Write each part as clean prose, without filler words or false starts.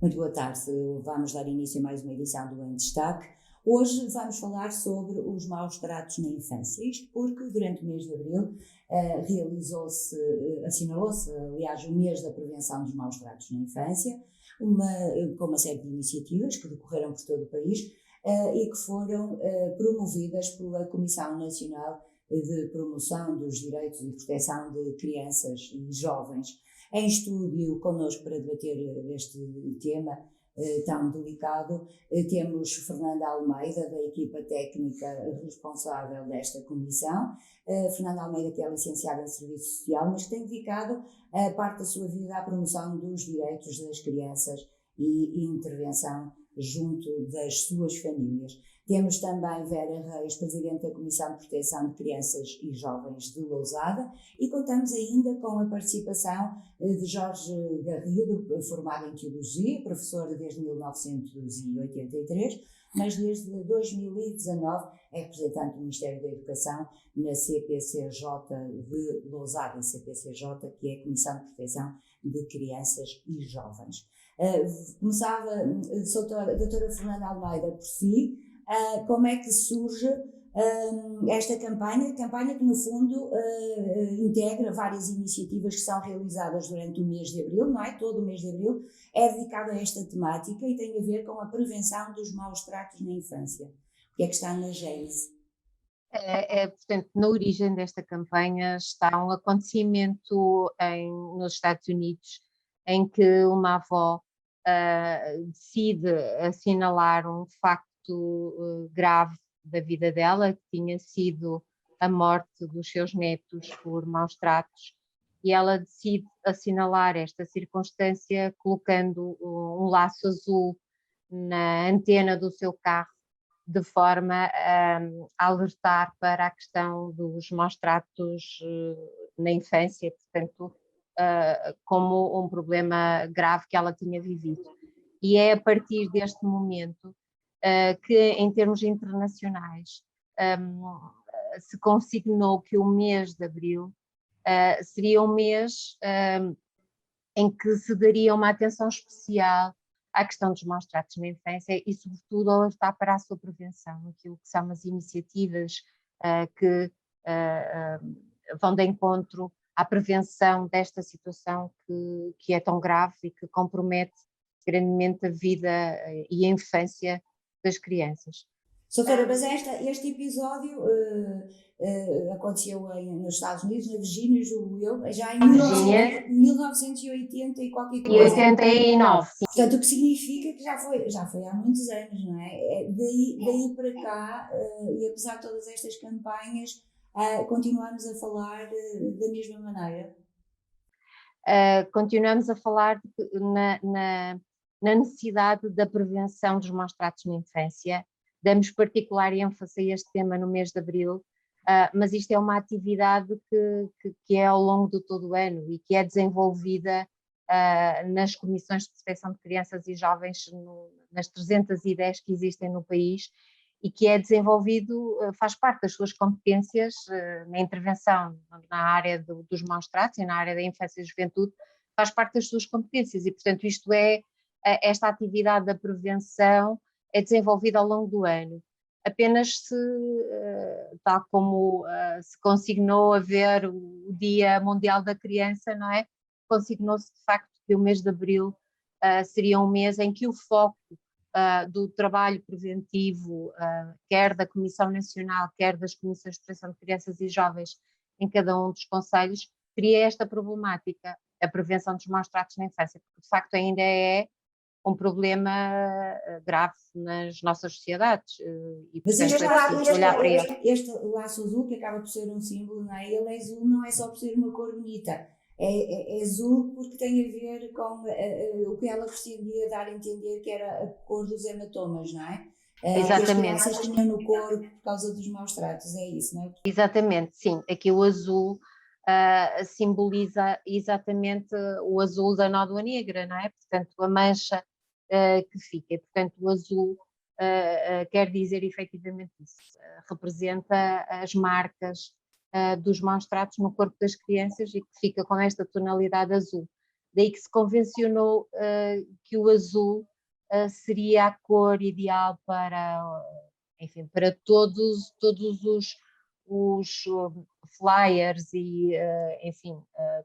Muito boa tarde, vamos dar início a mais uma edição do Em Destaque. Hoje vamos falar sobre os maus tratos na infância, isto porque durante o mês de Abril assinalou-se, aliás, o mês da prevenção dos maus tratos na infância, com uma série de iniciativas que decorreram por todo o país e que foram promovidas pela Comissão Nacional de Promoção dos Direitos e Proteção de Crianças e Jovens. Em estúdio, connosco para debater este tema tão delicado, temos Fernanda Almeida, da equipa técnica responsável desta comissão. Fernanda Almeida, que é licenciada em Serviço Social, mas que tem dedicado parte da sua vida à promoção dos direitos das crianças e intervenção junto das suas famílias. Temos também Vera Reis, Presidente da Comissão de Proteção de Crianças e Jovens de Lousada, e contamos ainda com a participação de Jorge Garrido, formado em Teologia, professor desde 1983, mas desde 2019 é representante do Ministério da Educação na CPCJ de Lousada, CPCJ, que é a Comissão de Proteção de Crianças e Jovens. Começava, doutora Fernanda Almeida, por si. Como é que surge esta campanha que no fundo integra várias iniciativas que são realizadas durante o mês de Abril, não é? Todo o mês de Abril é dedicado a esta temática e tem a ver com a prevenção dos maus tratos na infância. O que é que está na gênese? Portanto, na origem desta campanha está um acontecimento nos Estados Unidos em que uma avó decide assinalar um facto grave da vida dela, que tinha sido a morte dos seus netos por maus tratos, e ela decide assinalar esta circunstância colocando um laço azul na antena do seu carro, de forma a alertar para a questão dos maus tratos na infância, portanto, como um problema grave que ela tinha vivido. E é a partir deste momento que, em termos internacionais, se consignou que o mês de Abril seria um mês em que se daria uma atenção especial à questão dos maus tratos na infância e, sobretudo, alertar para a sua prevenção, aquilo que são as iniciativas que vão de encontro à prevenção desta situação que é tão grave e que compromete grandemente a vida e a infância das crianças. Doutora, mas este episódio aconteceu nos Estados Unidos, na Virgínia, julgo eu, já em 1980 e qualquer coisa. 89. Portanto, o que significa que já foi há muitos anos, não é? Daí para cá, e apesar de todas estas campanhas, continuamos a falar da mesma maneira? Continuamos a falar na necessidade da prevenção dos maus tratos na infância. Damos particular ênfase a este tema no mês de Abril, mas isto é uma atividade que é ao longo de todo o ano e que é desenvolvida nas comissões de proteção de crianças e jovens, nas 310 que existem no país, e que é desenvolvido, faz parte das suas competências na intervenção na área dos maus tratos e na área da infância e juventude, faz parte das suas competências e, portanto, esta atividade da prevenção é desenvolvida ao longo do ano. Apenas tal como se consignou haver o Dia Mundial da Criança, não é? Consignou-se de facto que o mês de Abril seria um mês em que o foco do trabalho preventivo, quer da Comissão Nacional, quer das Comissões de Proteção de Crianças e Jovens em cada um dos concelhos, teria esta problemática, a prevenção dos maus tratos na infância, porque de facto ainda é um problema grave nas nossas sociedades. E, mas portanto, olhar para ele. Este laço azul, que acaba por ser um símbolo, não é? Ele é azul, não é só por ser uma cor bonita, é azul porque tem a ver com o que ela pretendia dar a entender, que era a cor dos hematomas, não é? Exatamente. Que as crianças tinham no corpo por causa dos maus tratos, é isso, não é? Exatamente, sim. Aqui o azul simboliza exatamente o azul da nódoa negra, não é? Portanto, a mancha que fica. E, portanto, o azul quer dizer efetivamente isso. Representa as marcas dos maus tratos no corpo das crianças e que fica com esta tonalidade azul. daí que se convencionou que o azul seria a cor ideal para, enfim, para todos os flyers e, enfim,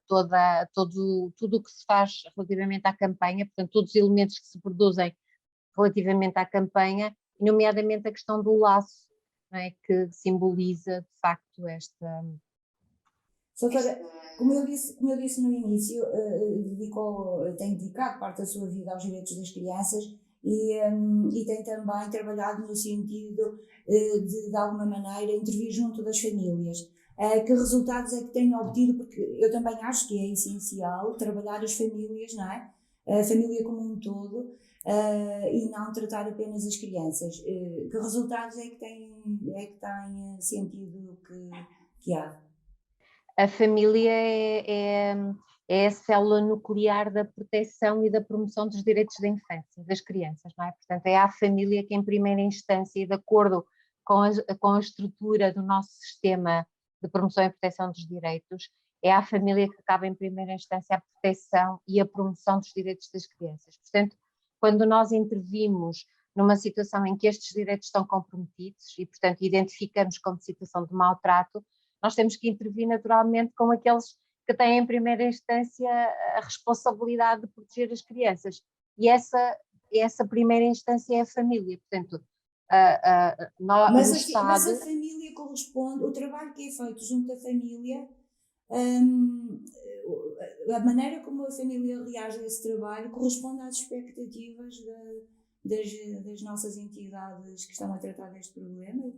tudo o que se faz relativamente à campanha, portanto, todos os elementos que se produzem relativamente à campanha, nomeadamente a questão do laço, não é, que simboliza, de facto, esta... Doutora, como eu disse no início, tem dedicado parte da sua vida aos direitos das crianças e tem também trabalhado no sentido de alguma maneira, intervir junto das famílias. Que resultados é que tem obtido? Porque eu também acho que é essencial trabalhar as famílias, não é? A família como um todo, e não tratar apenas as crianças. Que resultados é que tem sentido que há? A família é a célula nuclear da proteção e da promoção dos direitos da infância, das crianças, não é? Portanto, é a família que, em primeira instância, e de acordo com a estrutura do nosso sistema de promoção e proteção dos direitos, é a família que acaba, em primeira instância, a proteção e a promoção dos direitos das crianças. Portanto, quando nós intervimos numa situação em que estes direitos estão comprometidos e, portanto, identificamos como situação de maltrato, nós temos que intervir naturalmente com aqueles que têm em primeira instância a responsabilidade de proteger as crianças. E essa primeira instância é a família. Portanto, mas o Estado... a família corresponde, o trabalho que é feito junto da família, a maneira como a família reage a esse trabalho corresponde às expectativas das nossas entidades que estão a tratar deste problema?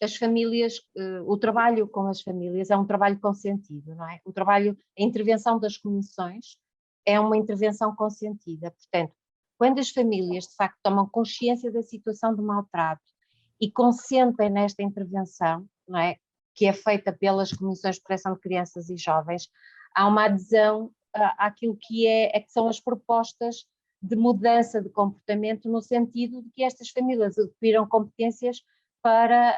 As famílias, o trabalho com as famílias é um trabalho consentido, não é? A intervenção das comissões é uma intervenção consentida. Portanto, quando as famílias de facto tomam consciência da situação de maltrato e consentem nesta intervenção, não é? Que é feita pelas comissões de proteção de crianças e jovens, há uma adesão àquilo que são as propostas de mudança de comportamento, no sentido de que estas famílias adquiram competências para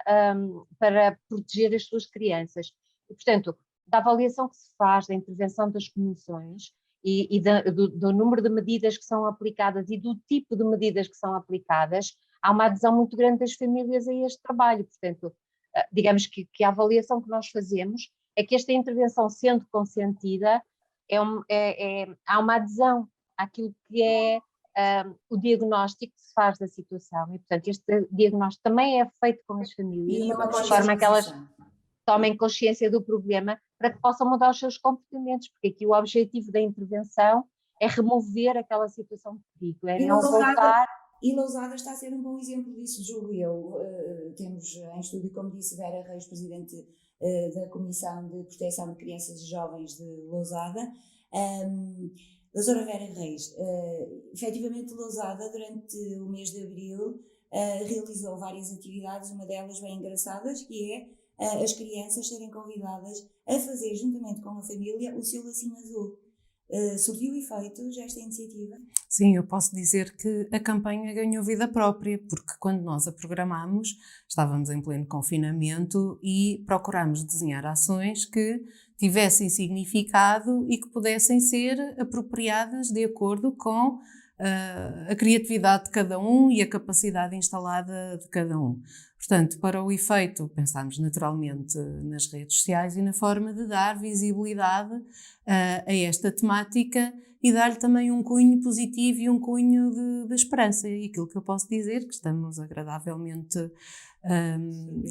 proteger as suas crianças. E, portanto, da avaliação que se faz da intervenção das comissões e do número de medidas que são aplicadas e do tipo de medidas que são aplicadas, há uma adesão muito grande das famílias a este trabalho. Portanto, digamos que a avaliação que nós fazemos é que esta intervenção, sendo consentida, há uma adesão àquilo que é o diagnóstico que se faz da situação. E, portanto, este diagnóstico também é feito com as famílias, de forma que elas tomem consciência do problema para que possam mudar os seus comportamentos, porque aqui o objetivo da intervenção é remover aquela situação de perigo, é não voltar... E Lousada está a ser um bom exemplo disso, julgo eu. Temos em estúdio, como disse, Vera Reis, presidente da Comissão de Proteção de Crianças e Jovens de Lousada. Doutora Vera Reis, efetivamente Lousada, durante o mês de abril, realizou várias atividades, uma delas bem engraçadas, que é as crianças serem convidadas a fazer, juntamente com a família, o seu lacinho azul. Surtiu efeitos esta iniciativa? Sim, eu posso dizer que a campanha ganhou vida própria, porque quando nós a programámos, estávamos em pleno confinamento e procurámos desenhar ações que tivessem significado e que pudessem ser apropriadas de acordo com a criatividade de cada um e a capacidade instalada de cada um. Portanto, para o efeito, pensámos naturalmente nas redes sociais e na forma de dar visibilidade a esta temática e dar-lhe também um cunho positivo e um cunho de esperança. E aquilo que eu posso dizer, que estamos agradavelmente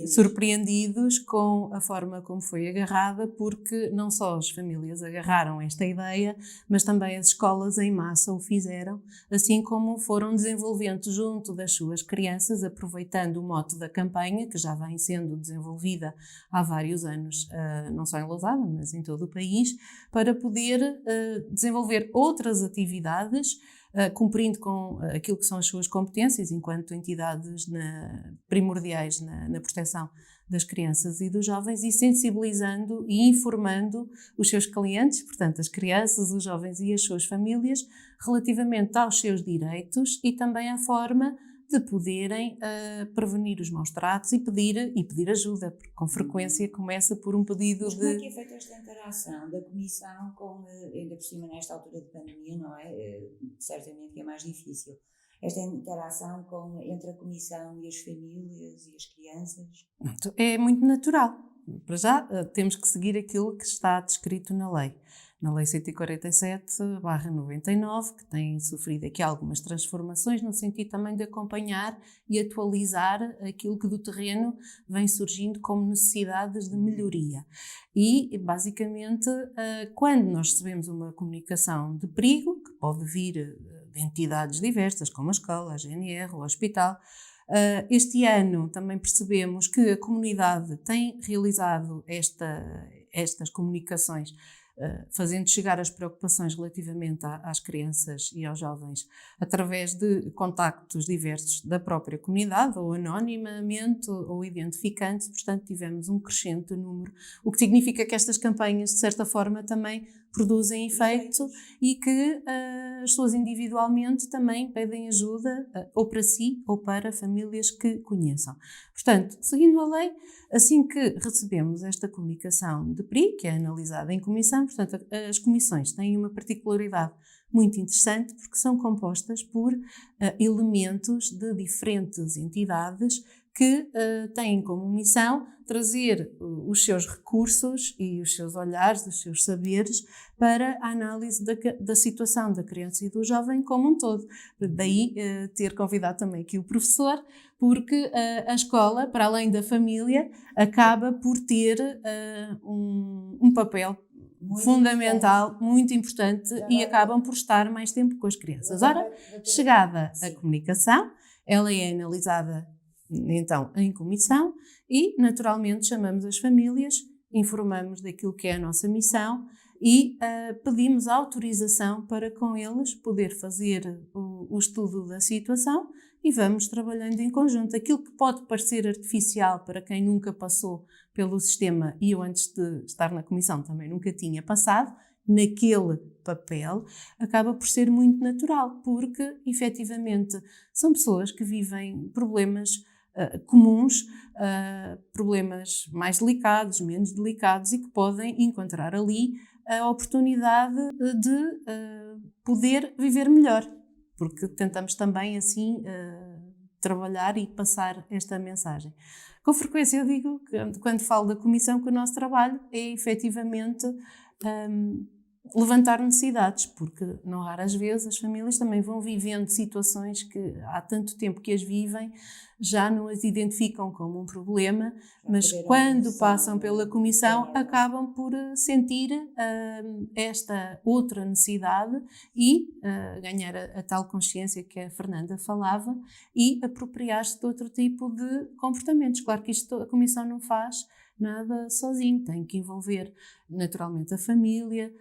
surpreendidos com a forma como foi agarrada, porque não só as famílias agarraram esta ideia, mas também as escolas em massa o fizeram, assim como foram desenvolvendo junto das suas crianças, aproveitando o mote da campanha, que já vem sendo desenvolvida há vários anos, não só em Lousada, mas em todo o país, para poder desenvolver outras atividades, cumprindo com aquilo que são as suas competências enquanto entidades primordiais na proteção das crianças e dos jovens e sensibilizando e informando os seus clientes, portanto as crianças, os jovens e as suas famílias, relativamente aos seus direitos e também à forma de poderem prevenir os maus tratos e pedir ajuda, porque com frequência começa por um pedido Mas como é de... que é feita esta interação da Comissão com, ainda por cima nesta altura de pandemia, não é? Certamente que é mais difícil. Esta interação entre a Comissão e as famílias e as crianças? É muito natural. Para já, temos que seguir aquilo que está descrito na lei. Na Lei 147/99, que tem sofrido aqui algumas transformações no sentido também de acompanhar e atualizar aquilo que do terreno vem surgindo como necessidades de melhoria. E, basicamente, quando nós recebemos uma comunicação de perigo, que pode vir de entidades diversas, como a escola, a GNR, o hospital, este ano também percebemos que a comunidade tem realizado estas comunicações, fazendo chegar as preocupações relativamente às crianças e aos jovens através de contactos diversos da própria comunidade, ou anonimamente, ou identificando-se. Portanto, tivemos um crescente número, o que significa que estas campanhas, de certa forma, também produzem efeito e que as pessoas individualmente também pedem ajuda, ou para si ou para famílias que conheçam. Portanto, seguindo a lei, assim que recebemos esta comunicação de perigo, que é analisada em comissão, portanto, as comissões têm uma particularidade muito interessante porque são compostas por elementos de diferentes entidades que têm como missão trazer os seus recursos e os seus olhares, os seus saberes para a análise da situação da criança e do jovem como um todo. Daí ter convidado também aqui o professor, porque a escola, para além da família, acaba por ter um papel muito fundamental, muito importante, e acabam por estar mais tempo com as crianças. Ora, chegada a comunicação, ela é analisada então em comissão e naturalmente chamamos as famílias, informamos daquilo que é a nossa missão e pedimos autorização para com eles poder fazer o estudo da situação e vamos trabalhando em conjunto. Aquilo que pode parecer artificial para quem nunca passou pelo sistema, e eu antes de estar na comissão também nunca tinha passado naquele papel, acaba por ser muito natural, porque efetivamente são pessoas que vivem problemas comuns, problemas mais delicados, menos delicados, e que podem encontrar ali a oportunidade de poder viver melhor, porque tentamos também assim trabalhar e passar esta mensagem. Com frequência eu digo, quando falo da comissão, que o nosso trabalho é efetivamente levantar necessidades, porque não raras vezes as famílias também vão vivendo situações que há tanto tempo que as vivem, já não as identificam como um problema, mas quando passam pela comissão acabam por sentir esta outra necessidade e ganhar a tal consciência que a Fernanda falava e apropriar-se de outro tipo de comportamentos. Claro que isto a comissão não faz nada sozinho, tem que envolver naturalmente a família,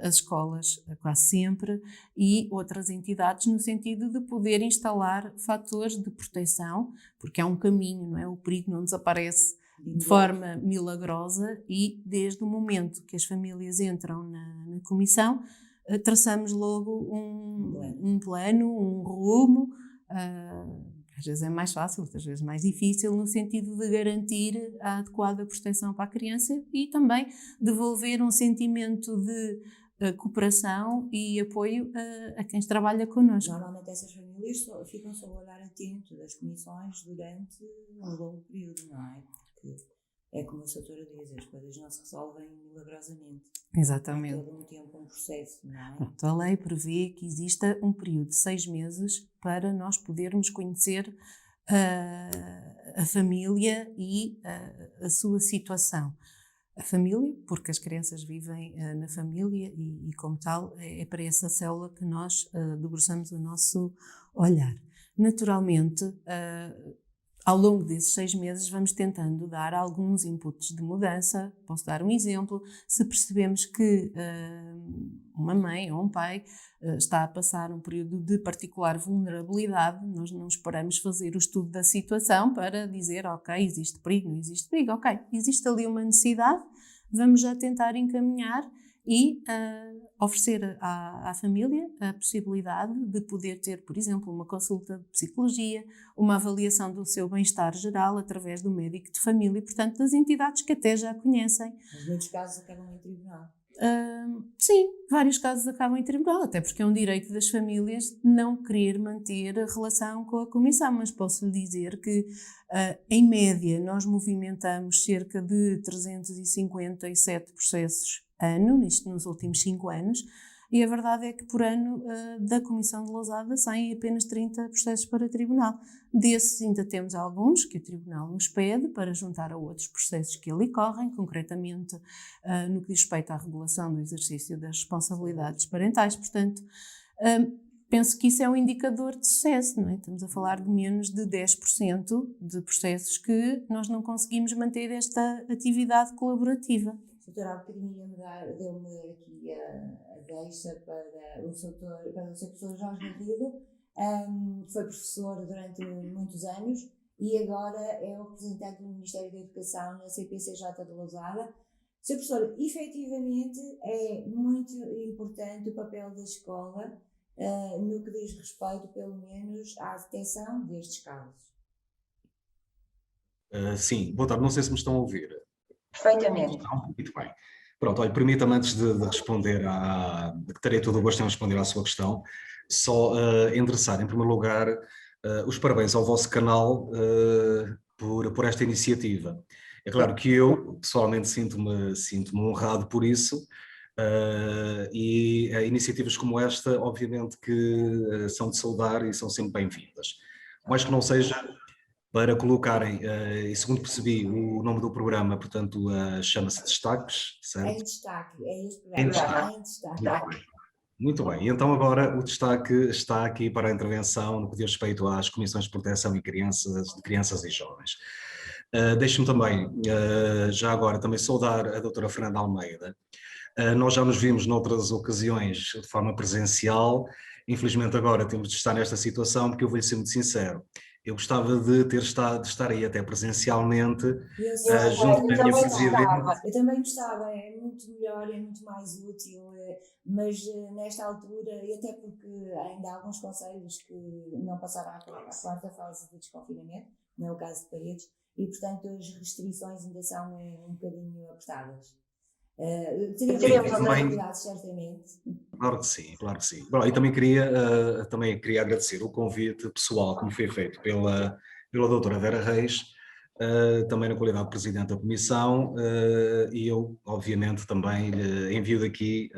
as escolas quase sempre e outras entidades, no sentido de poder instalar fatores de proteção, porque é um caminho, não é? O perigo não desaparece de forma milagrosa e desde o momento que as famílias entram na comissão, traçamos logo um plano, um rumo, às vezes é mais fácil, outras vezes mais difícil, no sentido de garantir a adequada proteção para a criança e também devolver um sentimento de cooperação e apoio a quem trabalha connosco. Normalmente essas famílias ficam sob o olhar atento das comissões durante um longo período, não é? Porque é como a doutora diz, as coisas não se resolvem milagrosamente. Exatamente. É todo um tempo, um processo, não é? Pronto, a lei prevê que exista um período de 6 meses para nós podermos conhecer a família e a sua situação. A família, porque as crianças vivem na família e como tal, é para essa célula que nós debruçamos o nosso olhar. Naturalmente, ao longo desses 6 meses vamos tentando dar alguns inputs de mudança. Posso dar um exemplo: se percebemos que uma mãe ou um pai está a passar um período de particular vulnerabilidade, nós não esperamos fazer o estudo da situação para dizer, ok, existe perigo, não existe perigo, ok, existe ali uma necessidade, vamos já tentar encaminhar e oferecer à família a possibilidade de poder ter, por exemplo, uma consulta de psicologia, uma avaliação do seu bem-estar geral através do médico de família, portanto, das entidades que até já conhecem. Mas muitos casos acabam em tribunal. Sim, vários casos acabam em tribunal, até porque é um direito das famílias não querer manter a relação com a Comissão, mas posso lhe dizer que, em média, nós movimentamos cerca de 357 processos ano, isto nos últimos 5 anos, e a verdade é que por ano da Comissão de Lousada saem apenas 30 processos para tribunal. Desses ainda temos alguns que o Tribunal nos pede para juntar a outros processos que ali correm, concretamente no que diz respeito à regulação do exercício das responsabilidades parentais. Portanto, penso que isso é um indicador de sucesso, não é? Estamos a falar de menos de 10% de processos que nós não conseguimos manter esta atividade colaborativa. Doutora, há bocadinho deu-me aqui a deixa para o Sr. Professor Jorge Garrido, que foi professor durante muitos anos e agora é o representante do Ministério da Educação na CPCJ de Lousada. Sr. Professor, efetivamente é muito importante o papel da escola no que diz respeito, pelo menos, à detecção destes casos. Sim, boa tarde, não sei se me estão a ouvir. Perfeitamente. Muito bem. Pronto, olha, permita-me antes de responder, que terei todo o gosto em responder à sua questão, só endereçar, em primeiro lugar, os parabéns ao vosso canal por esta iniciativa. É claro que eu, pessoalmente, sinto-me honrado por isso, e iniciativas como esta, obviamente que são de saudar e são sempre bem-vindas. Mais que não seja para colocarem, e segundo percebi, o nome do programa, portanto, chama-se Destaques, certo? Em destaque, é este programa. Em destaque. Muito bem. Muito bem, e então agora o destaque está aqui para a intervenção no que diz respeito às comissões de proteção de crianças e jovens. Deixe-me também, já agora, também saudar a doutora Fernanda Almeida. Nós já nos vimos noutras ocasiões de forma presencial, infelizmente agora temos de estar nesta situação, porque eu vou-lhe ser muito sincero, eu gostava de estar aí até presencialmente, junto da minha presidente. Eu também gostava, é muito melhor, é muito mais útil, mas nesta altura, e até porque ainda há alguns conselhos que não passaram à quarta fase de desconfinamento, não é o caso de Paredes, e portanto as restrições ainda são um bocadinho apertadas. Teríamos outras novidades, certamente. Claro que sim, claro que sim. Bom, e também queria agradecer o convite pessoal que me foi feito pela doutora Vera Reis, também na qualidade de Presidente da Comissão, e eu, obviamente, também lhe envio daqui,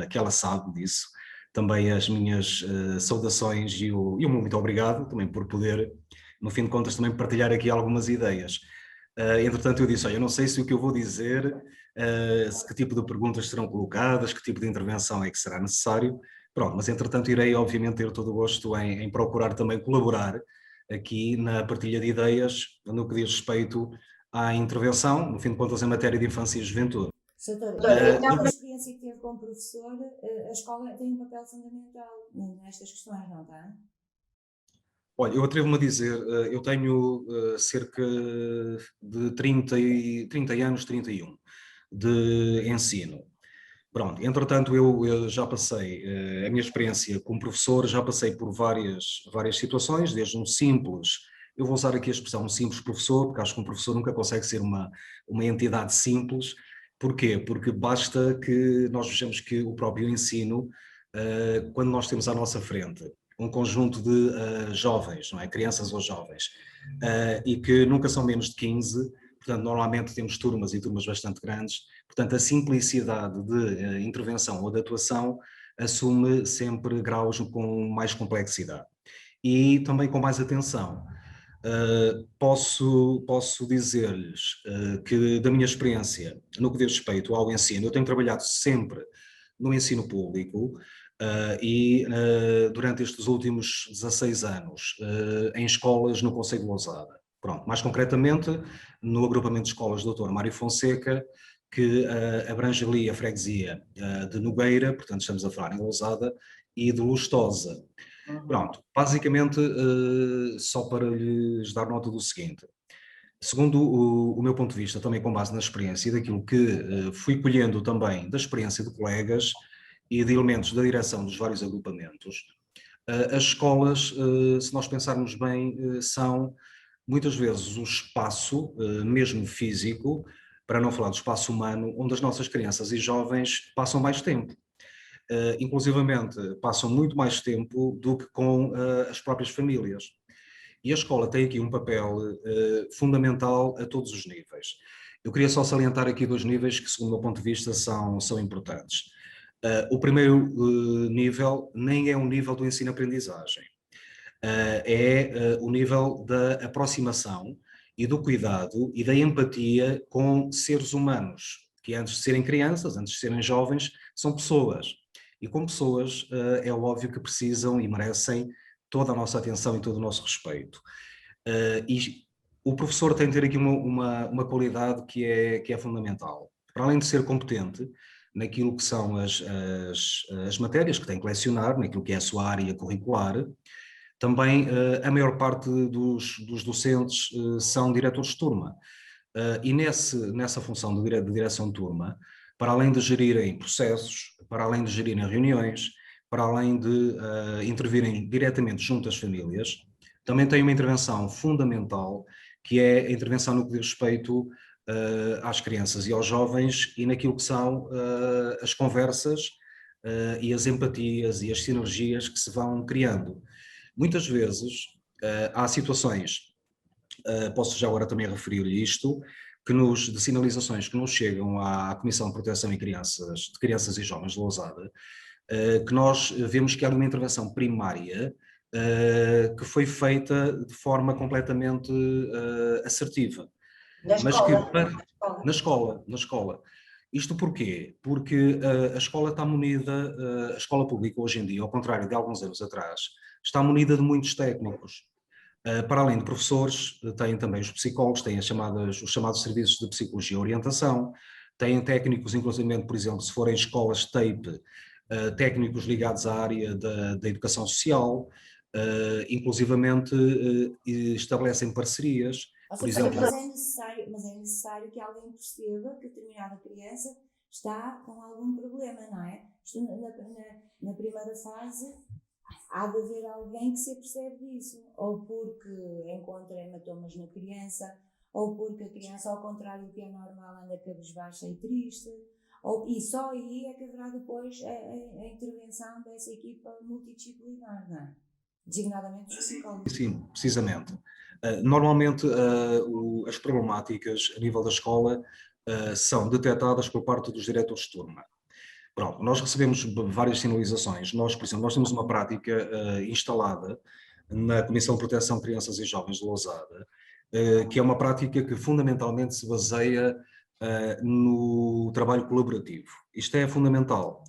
que ela sabe disso, também as minhas saudações e o meu muito obrigado, também por poder, no fim de contas, também partilhar aqui algumas ideias. Entretanto, eu disse, olha, eu não sei se o que eu vou dizer, que tipo de perguntas serão colocadas, que tipo de intervenção é que será necessário. Pronto, mas entretanto irei obviamente ter todo o gosto em procurar também colaborar aqui na partilha de ideias no que diz respeito à intervenção, no fim de contas, em matéria de infância e juventude. Então, a experiência que teve como professor, a escola tem um papel fundamental nestas questões, não tem? Olha, eu atrevo-me a dizer, eu tenho cerca de 30 anos, 31, de ensino. Pronto, entretanto eu já passei, a minha experiência como professor, já passei por várias situações, desde um simples, eu vou usar aqui a expressão um simples professor, porque acho que um professor nunca consegue ser uma entidade simples. Porquê? Porque basta que nós vejamos que o próprio ensino, quando nós temos à nossa frente um conjunto de jovens, não é? Crianças ou jovens, e que nunca são menos de 15, portanto normalmente temos turmas e turmas bastante grandes, portanto a simplicidade de intervenção ou de atuação assume sempre graus com mais complexidade e também com mais atenção. Posso dizer-lhes que da minha experiência no que diz respeito ao ensino, eu tenho trabalhado sempre no ensino público, e durante estes últimos 16 anos em escolas no concelho de Lousada. Pronto, mais concretamente no agrupamento de escolas Dr. Mário Fonseca, que abrange ali a freguesia de Nogueira, portanto estamos a falar em Lousada, e de Lustosa. Pronto, basicamente só para lhes dar nota do seguinte, Segundo o meu ponto de vista, também com base na experiência e daquilo que fui colhendo também da experiência de colegas e de elementos da direção dos vários agrupamentos, as escolas, se nós pensarmos bem, são muitas vezes o espaço, mesmo físico, para não falar do espaço humano, onde as nossas crianças e jovens passam mais tempo. Inclusivamente, passam muito mais tempo do que com as próprias famílias. E a escola tem aqui um papel fundamental a todos os níveis. Eu queria só salientar aqui 2 níveis que, segundo o meu ponto de vista, são importantes. O primeiro nível nem é um nível do ensino-aprendizagem, é o nível da aproximação e do cuidado e da empatia com seres humanos, que antes de serem crianças, antes de serem jovens, são pessoas. E como pessoas, é óbvio que precisam e merecem toda a nossa atenção e todo o nosso respeito. E o professor tem de ter aqui uma qualidade que é fundamental. Para além de ser competente naquilo que são as matérias que tem que lecionar, naquilo que é a sua área curricular, também a maior parte dos docentes são diretores de turma. E nessa função de direção de turma, para além de gerirem processos, para além de gerirem reuniões, para além de intervirem diretamente junto às famílias, também tem uma intervenção fundamental, que é a intervenção no que diz respeito às crianças e aos jovens e naquilo que são as conversas e as empatias e as sinergias que se vão criando. Muitas vezes há situações, posso já agora também referir-lhe isto, de sinalizações que nos chegam à Comissão de Proteção de Crianças e Jovens de Lousada, que nós vemos que há uma intervenção primária que foi feita de forma completamente assertiva. Mas que na escola. Isto porquê? Porque a escola está munida, a escola pública hoje em dia, ao contrário de alguns anos atrás, está munida de muitos técnicos. Para além de professores, têm também os psicólogos, têm os chamados serviços de psicologia e orientação, têm técnicos, inclusive, por exemplo, se forem escolas TAPE, técnicos ligados à área da educação social, inclusivamente estabelecem parcerias. Ou Por seja, exemplo, mas é necessário que alguém perceba que determinada criança está com algum problema, não é? Isto na primeira fase há de haver alguém que se apercebe disso, ou porque encontra hematomas na criança, ou porque a criança, ao contrário do que é normal, anda cabisbaixa e triste, e só aí é que haverá depois a intervenção dessa equipa multidisciplinar, não é? Designadamente os psicólogos. Sim, precisamente. Normalmente as problemáticas a nível da escola são detectadas por parte dos diretores de turma. Pronto, nós recebemos várias sinalizações. Nós, por exemplo, nós temos uma prática instalada na Comissão de Proteção de Crianças e Jovens de Lousada, que é uma prática que fundamentalmente se baseia no trabalho colaborativo. Isto é fundamental.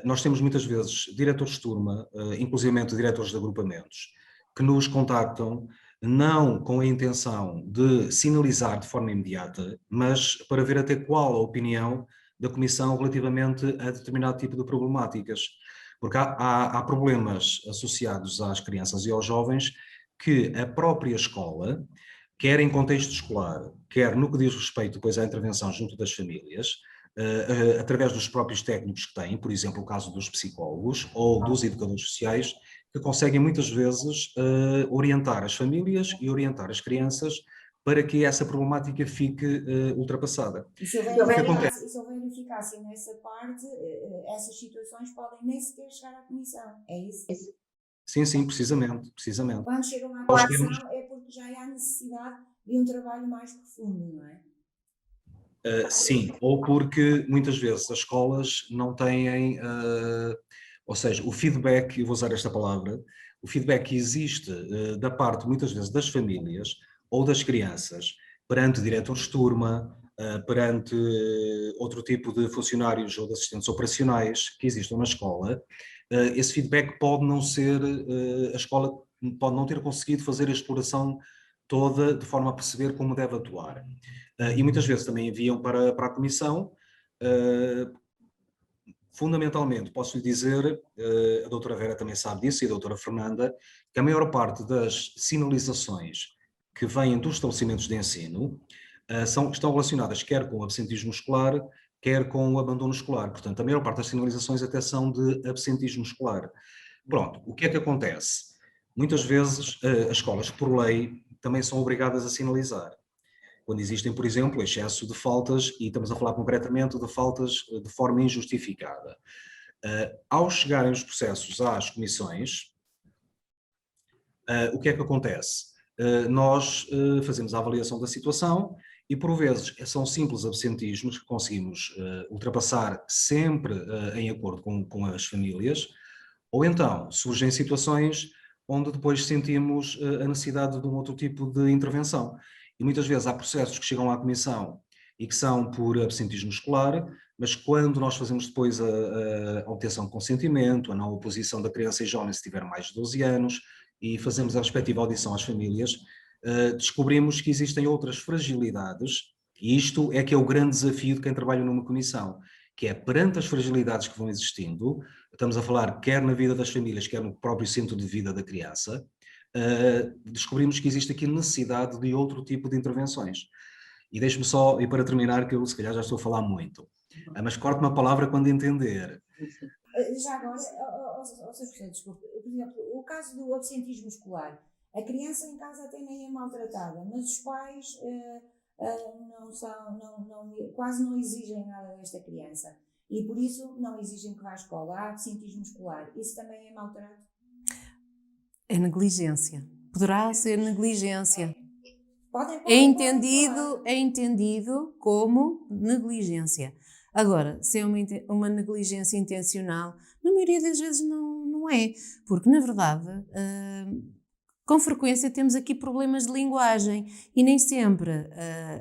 Nós temos muitas vezes diretores de turma, inclusive diretores de agrupamentos, que nos contactam não com a intenção de sinalizar de forma imediata, mas para ver até qual a opinião da Comissão relativamente a determinado tipo de problemáticas. Porque há problemas associados às crianças e aos jovens que a própria escola, quer em contexto escolar, quer no que diz respeito depois à intervenção junto das famílias, através dos próprios técnicos que têm, por exemplo, o caso dos psicólogos ou dos educadores sociais, que conseguem muitas vezes orientar as famílias e orientar as crianças para que essa problemática fique ultrapassada. E se houver eficácia nessa parte, essas situações podem nem sequer chegar à Comissão, é isso? Sim, precisamente. Quando chegam à Comissão é porque já há necessidade de um trabalho mais profundo, não é? Sim, ou porque muitas vezes as escolas não têm, ou seja, o feedback, eu vou usar esta palavra, o feedback que existe da parte, muitas vezes, das famílias ou das crianças, perante diretores de turma, perante outro tipo de funcionários ou de assistentes operacionais que existam na escola, esse feedback pode não ser, a escola pode não ter conseguido fazer a exploração toda de forma a perceber como deve atuar. E muitas vezes também enviam para a Comissão. Fundamentalmente, posso lhe dizer, a doutora Vera também sabe disso e a doutora Fernanda, que a maior parte das sinalizações que vêm dos estabelecimentos de ensino estão relacionadas quer com o absentismo escolar, quer com o abandono escolar. Portanto, a maior parte das sinalizações até são de absentismo escolar. Pronto, o que é que acontece? Muitas vezes as escolas, por lei, também são obrigadas a sinalizar. Quando existem, por exemplo, excesso de faltas, e estamos a falar concretamente de faltas de forma injustificada. Ao chegarem os processos às comissões, o que é que acontece? Nós fazemos a avaliação da situação e, por vezes, são simples absentismos que conseguimos ultrapassar sempre em acordo com as famílias, ou então surgem situações onde depois sentimos a necessidade de um outro tipo de intervenção. E muitas vezes há processos que chegam à comissão e que são por absentismo escolar, mas quando nós fazemos depois a obtenção de consentimento, a não oposição da criança e jovem se tiver mais de 12 anos, e fazemos a respectiva audição às famílias, descobrimos que existem outras fragilidades, e isto é que é o grande desafio de quem trabalha numa comissão, que é perante as fragilidades que vão existindo, estamos a falar quer na vida das famílias, quer no próprio centro de vida da criança, descobrimos que existe aqui necessidade de outro tipo de intervenções. E deixe-me só, e para terminar, que eu se calhar já estou a falar muito, mas corte-me a palavra quando entender. Já agora, Sr. Professor, desculpe, por exemplo, o caso do absentismo escolar, a criança em casa até nem é maltratada, mas os pais quase não exigem nada desta criança e por isso não exigem que vá à escola. Há absentismo escolar, isso também é maltrato? É negligência. Poderá ser negligência. Podem É entendido como negligência. Agora, se é uma negligência intencional, na maioria das vezes não é, porque na verdade, com frequência temos aqui problemas de linguagem e nem sempre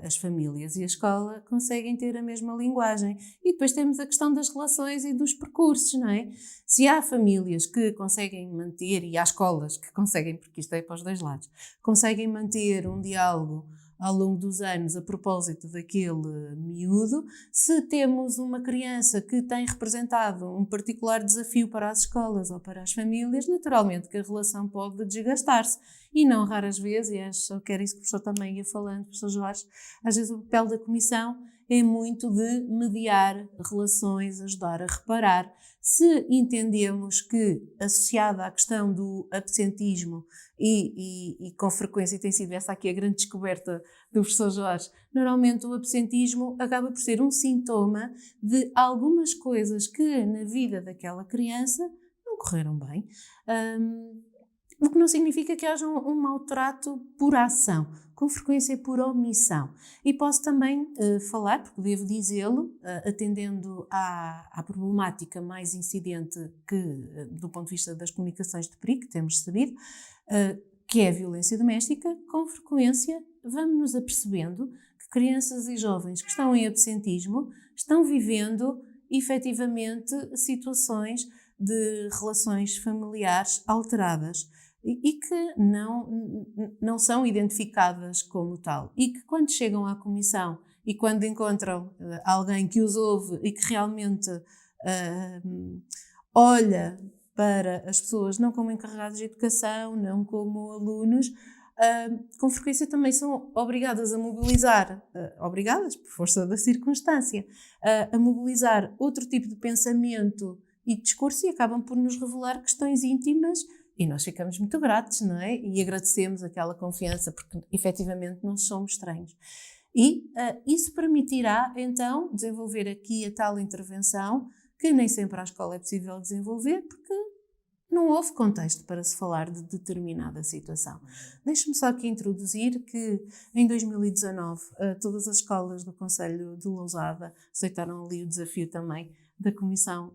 as famílias e a escola conseguem ter a mesma linguagem. E depois temos a questão das relações e dos percursos, não é? Se há famílias que conseguem manter, e há escolas que conseguem, porque isto é para os dois lados, conseguem manter um diálogo ao longo dos anos a propósito daquele miúdo, se temos uma criança que tem representado um particular desafio para as escolas ou para as famílias, naturalmente que a relação pode desgastar-se. E não raras vezes, e acho que era isso que o professor também ia falando, professor Jorge, às vezes o papel da comissão é muito de mediar relações, ajudar a reparar. Se entendemos que, associada à questão do absentismo, e com frequência tem sido essa aqui a grande descoberta do professor Jorge, normalmente o absentismo acaba por ser um sintoma de algumas coisas que na vida daquela criança não correram bem, o que não significa que haja um maltrato por ação, com frequência por omissão. E posso também falar, porque devo dizê-lo, atendendo à problemática mais incidente que, do ponto de vista das comunicações de perigo que temos recebido, que é a violência doméstica, com frequência vamos-nos apercebendo que crianças e jovens que estão em absentismo estão vivendo efetivamente situações de relações familiares alteradas e que não são identificadas como tal. E que quando chegam à comissão e quando encontram alguém que os ouve e que realmente olha para as pessoas não como encarregados de educação, não como alunos, com frequência também são obrigadas a mobilizar, obrigadas por força da circunstância, a mobilizar outro tipo de pensamento e discurso e acabam por nos revelar questões íntimas e nós ficamos muito gratos, não é? E agradecemos aquela confiança porque efetivamente não somos estranhos. E isso permitirá então desenvolver aqui a tal intervenção que nem sempre à escola é possível desenvolver porque não houve contexto para se falar de determinada situação. Deixe-me só aqui introduzir que em 2019 todas as escolas do Concelho de Lousada aceitaram ali o desafio também da Comissão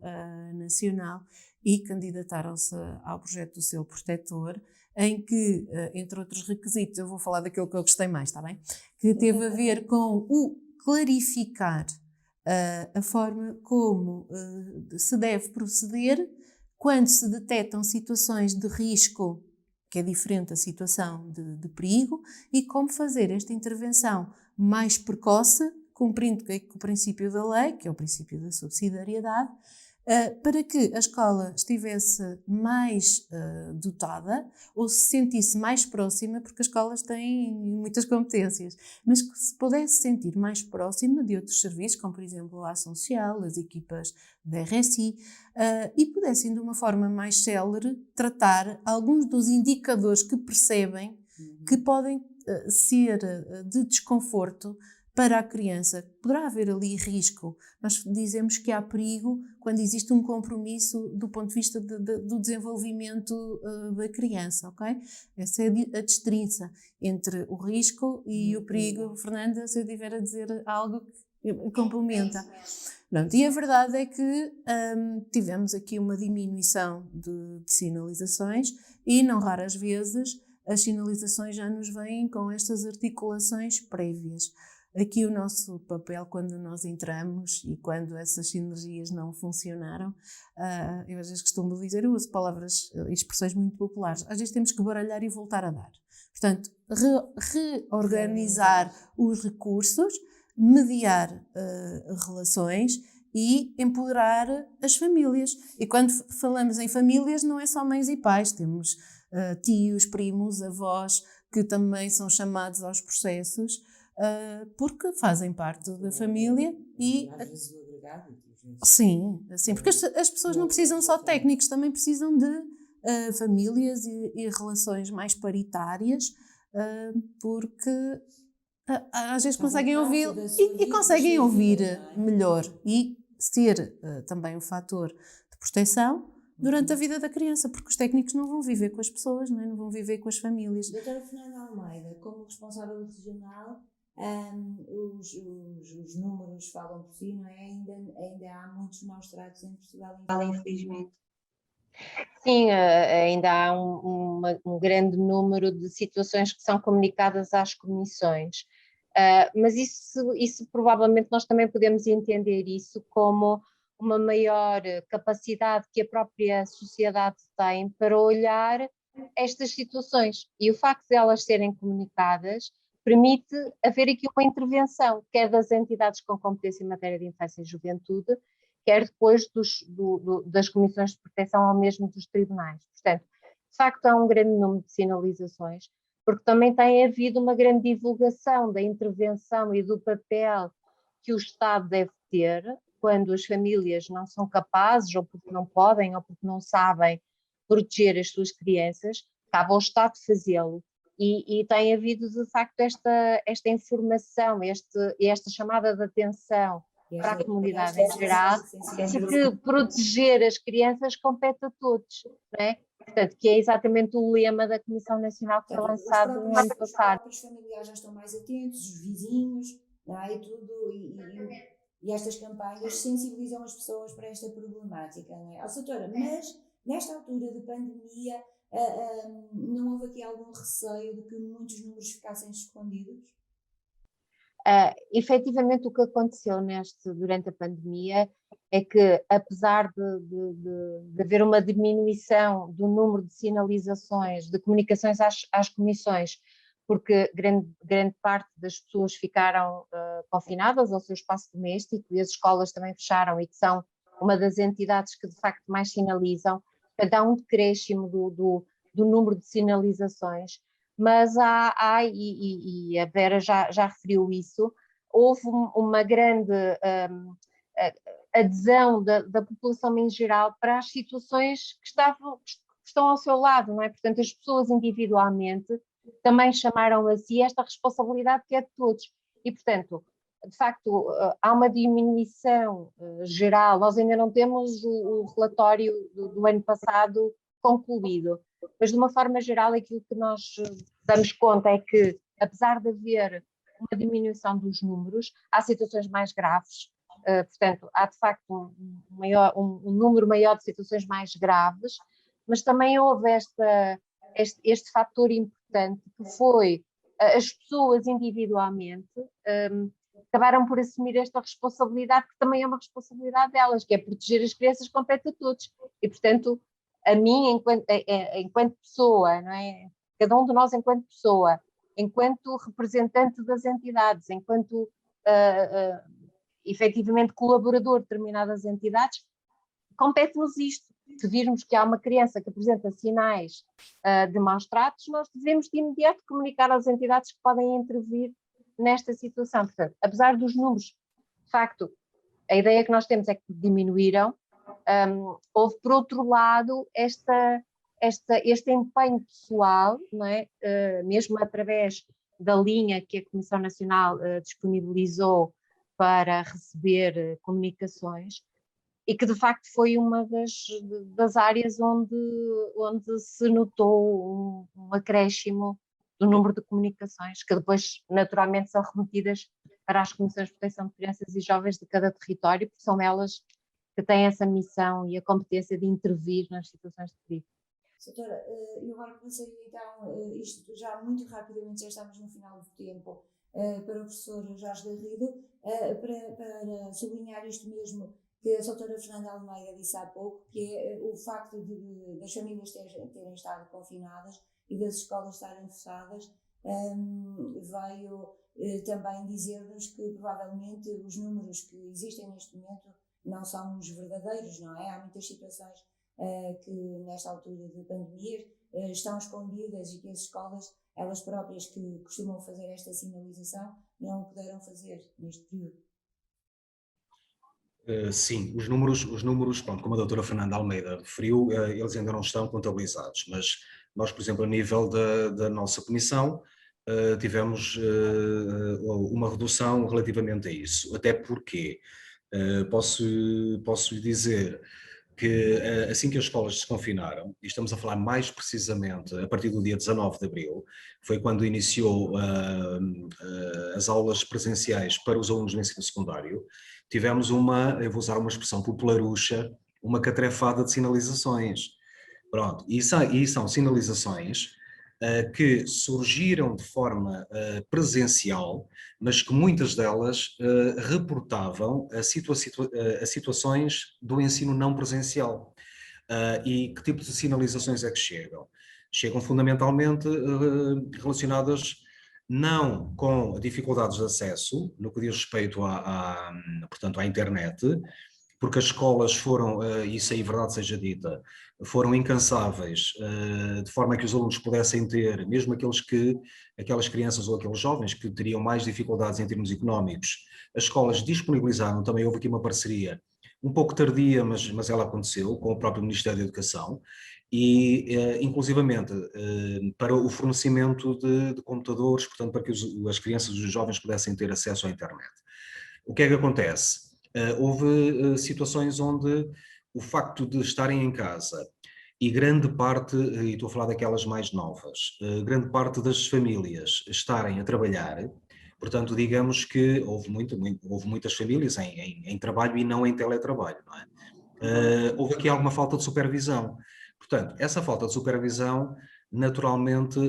Nacional e candidataram-se ao projeto do selo protetor, em que, entre outros requisitos, eu vou falar daquilo que eu gostei mais, está bem? Que teve a ver com o clarificar a forma como se deve proceder quando se detectam situações de risco, que é diferente da situação de perigo, e como fazer esta intervenção mais precoce, cumprindo com o princípio da lei, que é o princípio da subsidiariedade, para que a escola estivesse mais dotada ou se sentisse mais próxima, porque as escolas têm muitas competências, mas que se pudesse sentir mais próxima de outros serviços, como por exemplo a ação social, as equipas da RSI, e pudessem de uma forma mais célere tratar alguns dos indicadores que percebem que podem ser de desconforto para a criança. Poderá haver ali risco. Nós dizemos que há perigo quando existe um compromisso do ponto de vista do desenvolvimento da criança, ok? Essa é a distinção entre o risco e o perigo. Fernanda, se eu tiver a dizer algo que complementa. Pronto, e a verdade é que tivemos aqui uma diminuição de sinalizações e, não raras vezes, as sinalizações já nos vêm com estas articulações prévias. Aqui o nosso papel, quando nós entramos e quando essas sinergias não funcionaram, eu às vezes costumo dizer, eu uso palavras e expressões muito populares, às vezes temos que baralhar e voltar a dar. Portanto, reorganizar os recursos, mediar relações e empoderar as famílias. E quando falamos em famílias, não é só mães e pais, temos tios, primos, avós, que também são chamados aos processos, porque fazem parte da família e... Às vezes o agregado. Sim, porque as pessoas não precisam só de técnicos, também precisam de famílias e relações mais paritárias, porque às vezes conseguem ouvir e conseguem ouvir melhor e ser também um fator de proteção durante a vida da criança, porque os técnicos não vão viver com as pessoas, não vão viver com as famílias. Doutora Fernanda Almeida, como responsável regional, os números falam por si, não é? Ainda há muitos maus tratos em Portugal, infelizmente. Sim, ainda há um grande número de situações que são comunicadas às comissões, mas isso provavelmente nós também podemos entender isso como uma maior capacidade que a própria sociedade tem para olhar estas situações, e o facto de elas serem comunicadas permite haver aqui uma intervenção, quer das entidades com competência em matéria de infância e juventude, quer depois das comissões de proteção ou mesmo dos tribunais. Portanto, de facto há um grande número de sinalizações, porque também tem havido uma grande divulgação da intervenção e do papel que o Estado deve ter quando as famílias não são capazes, ou porque não podem, ou porque não sabem proteger as suas crianças, cabe ao Estado fazê-lo. E tem havido, de facto, esta informação, esta chamada de atenção para a comunidade em geral, de que proteger as crianças compete a todos, não é? Portanto, que é exatamente o lema da Comissão Nacional que foi lançado no ano passado. Os familiares já estão mais atentos, os vizinhos, não é? E estas campanhas sensibilizam as pessoas para esta problemática, não é? Doutora, mas nesta altura de pandemia, não houve aqui algum receio de que muitos números ficassem escondidos? Efetivamente, o que aconteceu durante a pandemia é que, apesar de haver uma diminuição do número de sinalizações, de comunicações às comissões, porque grande parte das pessoas ficaram confinadas ao seu espaço doméstico e as escolas também fecharam, e que são uma das entidades que de facto mais sinalizam, portanto há um decréscimo do número de sinalizações, mas e a Vera já referiu isso, houve uma grande adesão da população em geral para as situações que estão ao seu lado, não é? Portanto, as pessoas individualmente também chamaram a si esta responsabilidade que é de todos. E, portanto, de facto, há uma diminuição geral. Nós ainda não temos o relatório do ano passado concluído, mas de uma forma geral aquilo que nós damos conta é que, apesar de haver uma diminuição dos números, há situações mais graves, portanto, há de facto um número maior de situações mais graves, mas também houve este fator importante que foi as pessoas individualmente acabaram por assumir esta responsabilidade, que também é uma responsabilidade delas, que é proteger as crianças, compete a todos. E, portanto, a mim, enquanto pessoa, não é? Cada um de nós enquanto pessoa, enquanto representante das entidades, enquanto efetivamente colaborador de determinadas entidades, compete-nos isto. Se virmos que há uma criança que apresenta sinais de maus tratos, nós devemos de imediato comunicar às entidades que podem intervir nesta situação. Portanto, apesar dos números, de facto, a ideia que nós temos é que diminuíram, houve, por outro lado, este empenho pessoal, não é? Mesmo através da linha que a Comissão Nacional disponibilizou para receber comunicações, e que de facto foi uma das áreas onde se notou um acréscimo do número de comunicações, que depois naturalmente são remetidas para as Comissões de Proteção de Crianças e Jovens de cada território, porque são elas que têm essa missão e a competência de intervir nas situações de perigo. Doutora, eu agora comecei então, isto já muito rapidamente, já estamos no final do tempo, para o professor Jorge Garrido, para sublinhar isto mesmo que a doutora Fernanda Almeida disse há pouco, que é o facto das famílias terem estado confinadas e das escolas estarem fechadas, veio também dizer-nos que provavelmente os números que existem neste momento não são os verdadeiros, não é? Há muitas situações que nesta altura de pandemia estão escondidas e que as escolas, elas próprias que costumam fazer esta sinalização, não o puderam fazer neste período. Sim, os números, pronto, como a doutora Fernanda Almeida referiu, eles ainda não estão contabilizados, mas nós, por exemplo, a nível da nossa comissão, tivemos uma redução relativamente a isso, até porque posso lhe dizer que assim que as escolas se confinaram, e estamos a falar mais precisamente a partir do dia 19 de abril, foi quando iniciou as aulas presenciais para os alunos do ensino secundário, tivemos eu vou usar uma expressão popularucha, uma catrefada de sinalizações. Pronto, e são sinalizações que surgiram de forma presencial, mas que muitas delas reportavam a situações do ensino não presencial. E que tipo de sinalizações é que chegam? Chegam fundamentalmente relacionadas não com dificuldades de acesso, no que diz respeito portanto, à internet, porque as escolas foram, isso aí verdade seja dita, foram incansáveis, de forma que os alunos pudessem ter, mesmo aquelas crianças ou aqueles jovens que teriam mais dificuldades em termos económicos, as escolas disponibilizaram, também houve aqui uma parceria, um pouco tardia, mas ela aconteceu, com o próprio Ministério da Educação, e inclusivamente para o fornecimento de computadores, portanto para que as crianças e os jovens pudessem ter acesso à internet. O que é que acontece? Houve situações onde o facto de estarem em casa e grande parte, e estou a falar daquelas mais novas, grande parte das famílias estarem a trabalhar, portanto digamos que houve muitas famílias em trabalho e não em teletrabalho, não é? Houve aqui alguma falta de supervisão. Portanto, essa falta de supervisão naturalmente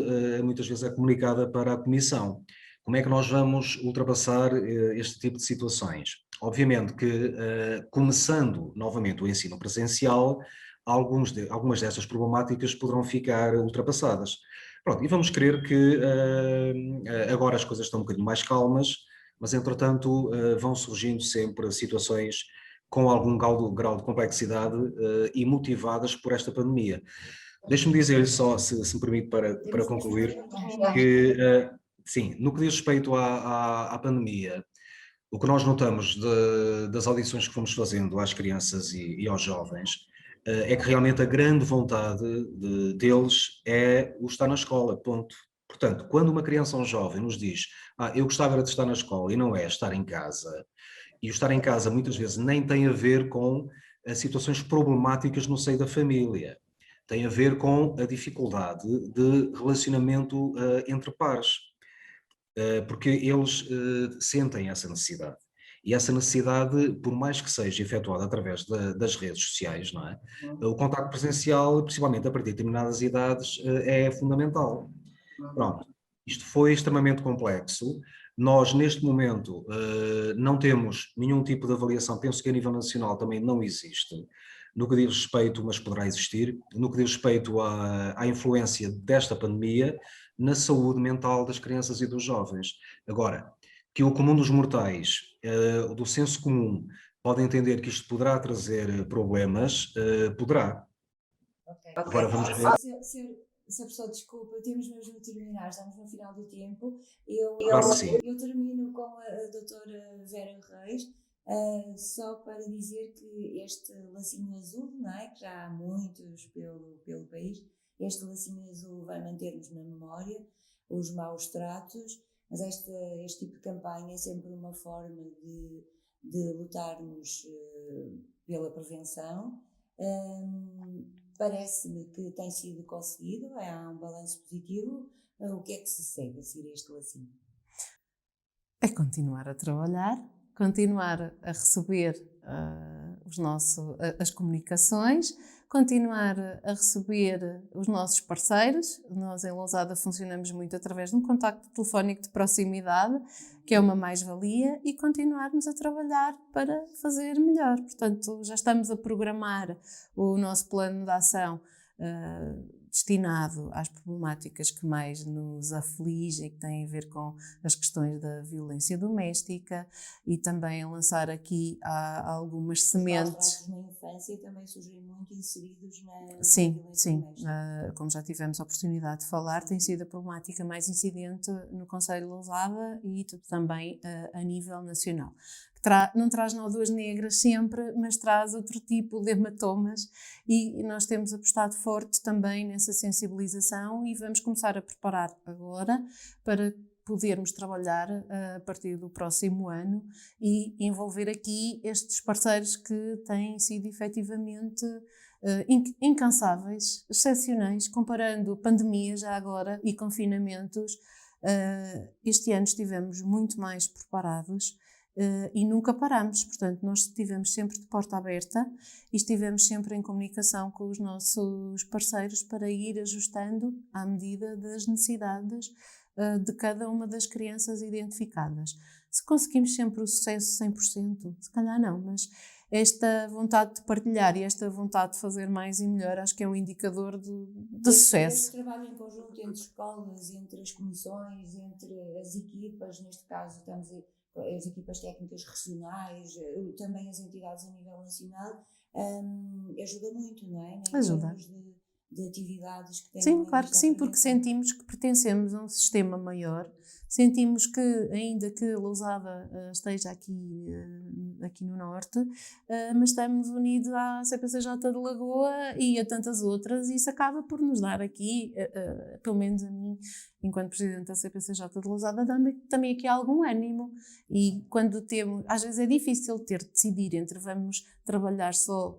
muitas vezes é comunicada para a Comissão. Como é que nós vamos ultrapassar este tipo de situações? Obviamente que, começando novamente o ensino presencial, algumas dessas problemáticas poderão ficar ultrapassadas. Pronto, e vamos crer que agora as coisas estão um bocadinho mais calmas, mas entretanto vão surgindo sempre situações com algum grau de complexidade e motivadas por esta pandemia. Deixe-me dizer só, se me permite, para concluir, que sim, no que diz respeito à pandemia, o que nós notamos das audições que fomos fazendo às crianças e aos jovens é que realmente a grande vontade deles é o estar na escola, ponto. Portanto, quando uma criança ou um jovem nos diz eu gostava de estar na escola e não é estar em casa, e o estar em casa muitas vezes nem tem a ver com situações problemáticas no seio da família, tem a ver com a dificuldade de relacionamento entre pares, porque eles sentem essa necessidade. E essa necessidade, por mais que seja efetuada através das redes sociais, não é? O contacto presencial, principalmente a partir de determinadas idades, é fundamental. Pronto, isto foi extremamente complexo. Nós, neste momento, não temos nenhum tipo de avaliação, penso que a nível nacional também não existe, no que diz respeito, mas poderá existir, no que diz respeito à influência desta pandemia na saúde mental das crianças e dos jovens. Agora, que o comum dos mortais, do senso comum, pode entender que isto poderá trazer problemas, poderá. Agora vamos ver. Sr. Professor, desculpa, temos mesmo de terminar, estamos no final do tempo. Claro que sim. Eu termino com a doutora Vera Reis, só para dizer que este lacinho azul, não é, que já há muitos pelo país, este lacinho azul vai manter-nos na memória os maus tratos, mas este tipo de campanha é sempre uma forma de lutarmos pela prevenção. Parece-me que tem sido conseguido, há um balanço positivo. O que é que se segue a seguir este lacinho? É continuar a trabalhar, continuar a receber as comunicações, continuar a receber os nossos parceiros. Nós em Lousada funcionamos muito através de um contacto telefónico de proximidade, que é uma mais-valia, e continuarmos a trabalhar para fazer melhor. Portanto, já estamos a programar o nosso plano de ação destinado às problemáticas que mais nos afligem, que têm a ver com as questões da violência doméstica, e também lançar aqui algumas sementes. Os maus tratos na infância também surgem muito inseridos na Sim, violência doméstica. como já tivemos a oportunidade de falar, tem sido a problemática mais incidente no Concelho de Lousada e também a nível nacional. Não traz nódoas negras sempre, mas traz outro tipo de hematomas, e nós temos apostado forte também nessa sensibilização, e vamos começar a preparar agora para podermos trabalhar a partir do próximo ano e envolver aqui estes parceiros que têm sido efetivamente incansáveis, excepcionais, comparando pandemia já agora e confinamentos. Este ano estivemos muito mais preparados. E nunca paramos, portanto nós estivemos sempre de porta aberta e estivemos sempre em comunicação com os nossos parceiros para ir ajustando à medida das necessidades de cada uma das crianças identificadas. Se conseguimos sempre o sucesso 100%, se calhar não, mas esta vontade de partilhar e esta vontade de fazer mais e melhor, acho que é um indicador de sucesso. Este trabalho em conjunto entre escolas, entre as comissões, entre as equipas, neste caso estamos as equipas técnicas regionais, também as entidades a nível nacional, ajuda muito, não é? Ajuda. De atividades que têm. Sim, claro que sim, porque sentimos que pertencemos a um sistema maior, sentimos que, ainda que Lousada esteja aqui no Norte, mas estamos unidos à CPCJ de Lagoa e a tantas outras, e isso acaba por nos dar aqui, pelo menos a mim, enquanto Presidente da CPCJ de Lousada, dá-me também aqui algum ânimo. E quando temos, às vezes é difícil ter de decidir entre vamos trabalhar só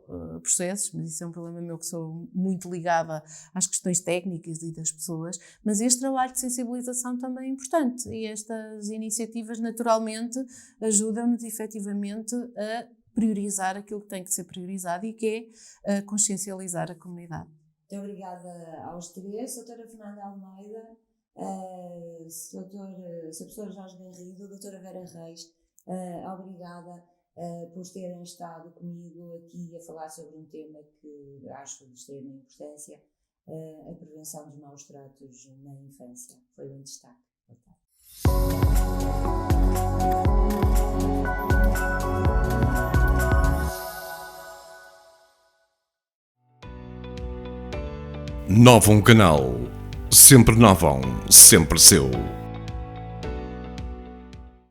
processos, mas isso é um problema meu, que sou muito ligada às questões técnicas e das pessoas, mas este trabalho de sensibilização também é importante, e estas iniciativas naturalmente ajudam-nos efetivamente a priorizar aquilo que tem que ser priorizado, e que é consciencializar a comunidade. Muito obrigada aos três, doutora Fernanda Almeida, Sr. Professor Jorge Garrido, doutora Vera Reis, obrigada por terem estado comigo aqui a falar sobre um tema que acho de extrema importância, a prevenção dos maus tratos na infância. Foi um destaque. Boa tarde. Novum Canal. Sempre Novum, sempre seu.